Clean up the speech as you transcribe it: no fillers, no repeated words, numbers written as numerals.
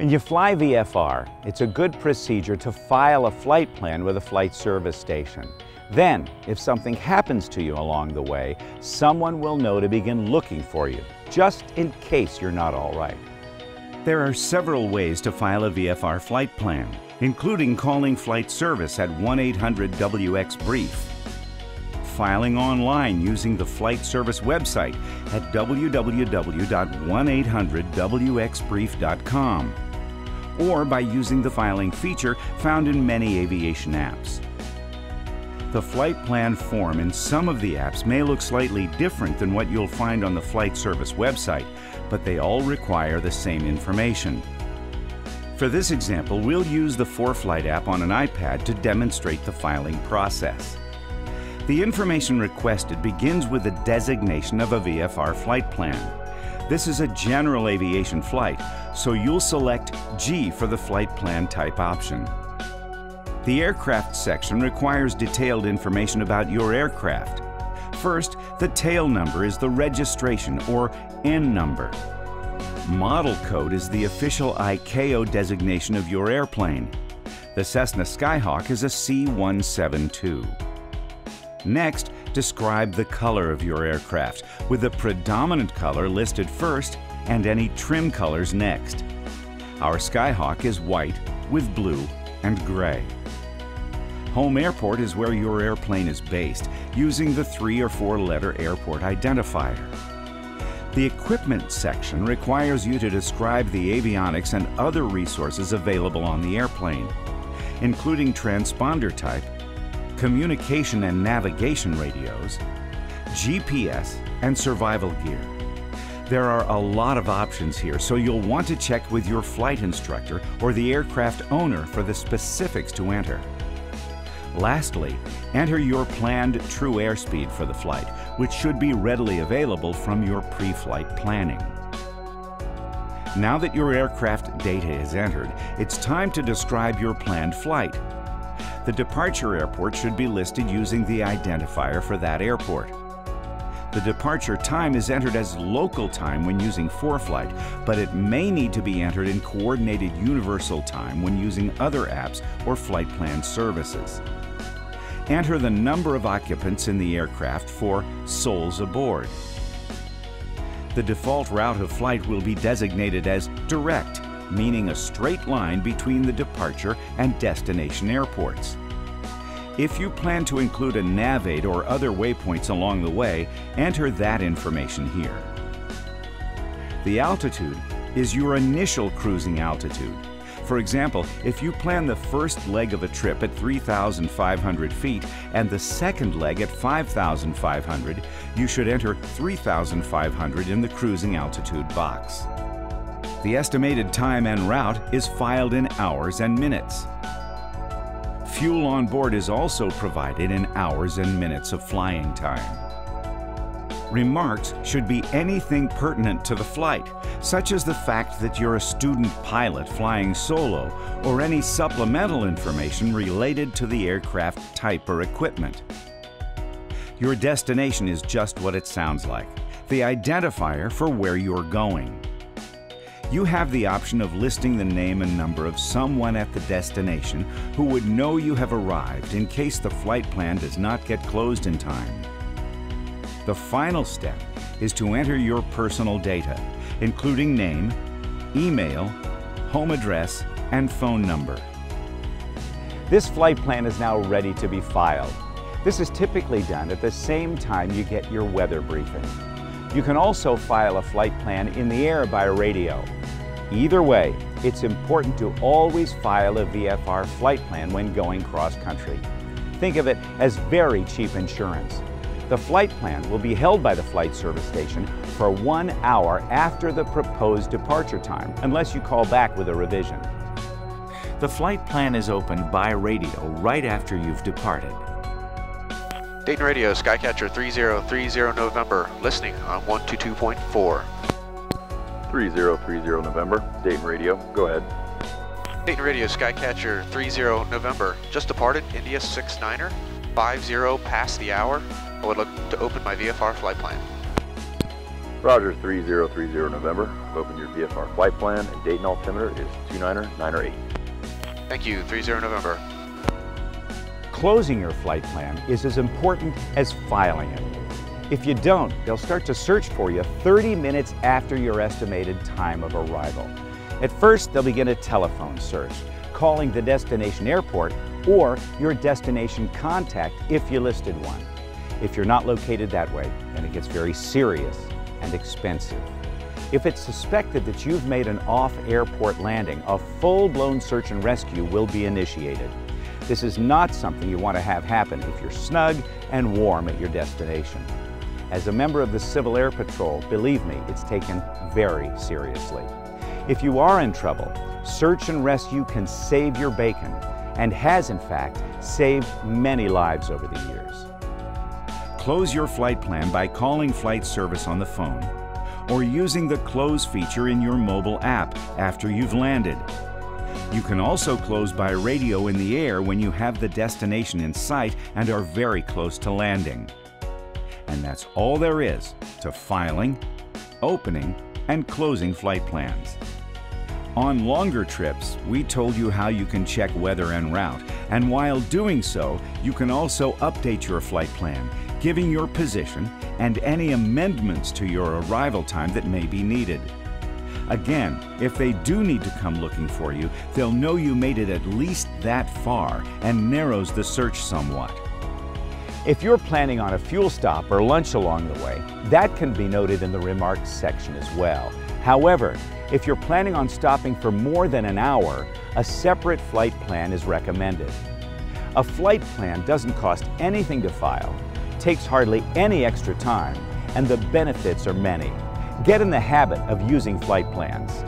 When you fly VFR, it's a good procedure to file a flight plan with a flight service station. Then, if something happens to you along the way, someone will know to begin looking for you, just in case you're not all right. There are several ways to file a VFR flight plan, including calling flight service at 1-800-WX-BRIEF, filing online using the flight service website at www.1800wxbrief.com, or by using the filing feature found in many aviation apps. The flight plan form in some of the apps may look slightly different than what you'll find on the flight service website, but they all require the same information. For this example, we'll use the 4Flight app on an iPad to demonstrate the filing process. The information requested begins with the designation of a VFR flight plan. This is a general aviation flight, so you'll select G for the flight plan type option. The aircraft section requires detailed information about your aircraft. First, the tail number is the registration or N number. Model code is the official ICAO designation of your airplane. The Cessna Skyhawk is a C-172. Next, describe the color of your aircraft, with the predominant color listed first and any trim colors next. Our Skyhawk is white with blue and gray. Home airport is where your airplane is based, using the 3 or 4 letter airport identifier. The equipment section requires you to describe the avionics and other resources available on the airplane, including transponder type, communication and navigation radios, GPS, and survival gear. There are a lot of options here, so you'll want to check with your flight instructor or the aircraft owner for the specifics to enter. Lastly, enter your planned true airspeed for the flight, which should be readily available from your pre-flight planning. Now that your aircraft data is entered, it's time to describe your planned flight. The departure airport should be listed using the identifier for that airport. The departure time is entered as local time when using 4Flight, but it may need to be entered in coordinated universal time when using other apps or flight plan services. Enter the number of occupants in the aircraft for souls aboard. The default route of flight will be designated as direct, meaning a straight line between the departure and destination airports. If you plan to include a nav aid or other waypoints along the way, enter that information here. The altitude is your initial cruising altitude. For example, if you plan the first leg of a trip at 3,500 feet and the second leg at 5,500, you should enter 3,500 in the cruising altitude box. The estimated time en route is filed in hours and minutes. Fuel on board is also provided in hours and minutes of flying time. Remarks should be anything pertinent to the flight, such as the fact that you're a student pilot flying solo, or any supplemental information related to the aircraft type or equipment. Your destination is just what it sounds like, the identifier for where you're going. You have the option of listing the name and number of someone at the destination who would know you have arrived in case the flight plan does not get closed in time. The final step is to enter your personal data, including name, email, home address, and phone number. This flight plan is now ready to be filed. This is typically done at the same time you get your weather briefing. You can also file a flight plan in the air by radio. Either way, it's important to always file a VFR flight plan when going cross-country. Think of it as very cheap insurance. The flight plan will be held by the flight service station for 1 hour after the proposed departure time, unless you call back with a revision. The flight plan is opened by radio right after you've departed. Dayton Radio, Skycatcher 3030 November, listening on 122.4. 3030 November, Dayton Radio, go ahead. Dayton Radio, Skycatcher 30 November, just departed, India 69er, 50 past the hour. I would like to open my VFR flight plan. Roger, 3030 November. Open your VFR flight plan and date and altimeter is 29908. Thank you, 30 November. Closing your flight plan is as important as filing it. If you don't, they'll start to search for you 30 minutes after your estimated time of arrival. At first, they'll begin a telephone search, calling the destination airport or your destination contact if you listed one. If you're not located that way, then it gets very serious and expensive. If it's suspected that you've made an off-airport landing, a full-blown search and rescue will be initiated. This is not something you want to have happen if you're snug and warm at your destination. As a member of the Civil Air Patrol, believe me, it's taken very seriously. If you are in trouble, search and rescue can save your bacon and has, in fact, saved many lives over the years. Close your flight plan by calling flight service on the phone or using the close feature in your mobile app after you've landed. You can also close by radio in the air when you have the destination in sight and are very close to landing. And that's all there is to filing, opening, and closing flight plans. On longer trips, we told you how you can check weather en route, and while doing so, you can also update your flight plan, giving your position and any amendments to your arrival time that may be needed. Again, if they do need to come looking for you, they'll know you made it at least that far and narrows the search somewhat. If you're planning on a fuel stop or lunch along the way, that can be noted in the remarks section as well. However, if you're planning on stopping for more than an hour, a separate flight plan is recommended. A flight plan doesn't cost anything to file, takes hardly any extra time, and the benefits are many. Get in the habit of using flight plans.